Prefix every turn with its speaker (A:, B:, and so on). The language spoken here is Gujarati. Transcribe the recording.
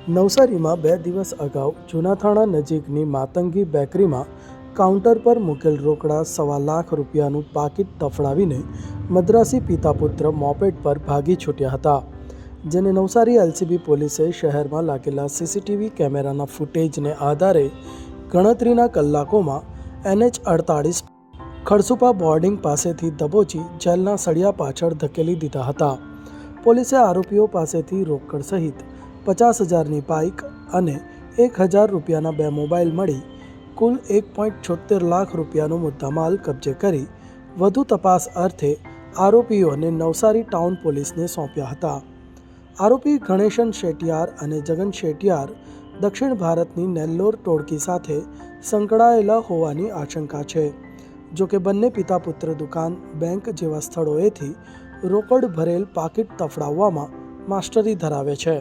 A: નવસારીમાં 2 દિવસ અગાઉ જૂનાથાણા નજીકની માતંગી બેકરીમાં કાઉન્ટર પર મૂકેલ રોકડા ₹1.25 લાખનું પાકીટ તફડાવીને મદ્રાસી પિતા પુત્ર મોપેડ પર ભાગી છૂટ્યા હતા, જેને નવસારી એલસીબી પોલીસે શહેરમાં લાગેલા સીસીટીવી કેમેરાના ફૂટેજને આધારે ગણતરીના કલાકોમાં NH-48 ખડસુપા બોર્ડિંગ પાસેથી દબોચી જેલના સળિયા પાછળ ધકેલી દીધા હતા. પોલીસે આરોપીઓ પાસેથી રોકડ સહિત 50,000ની બાઇક અને ₹1,000ના 2 મોબાઈલ મળી કુલ ₹1.76 લાખનો મુદ્દામાલ કબજે કરી વધુ તપાસ અર્થે આરોપીઓને નવસારી ટાઉન પોલીસને સોંપ્યા હતા. આરોપી ગણેશન શેટિયાર અને જગન શેટિયાર દક્ષિણ ભારતની નેલ્લોર ટોળકી સાથે સંકળાયેલા હોવાની આશંકા છે. જોકે બંને પિતા પુત્ર દુકાન, બેંક જેવા સ્થળોએથી રોકડ ભરેલ પાકીટ તફડાવવામાં માસ્ટરી ધરાવે છે.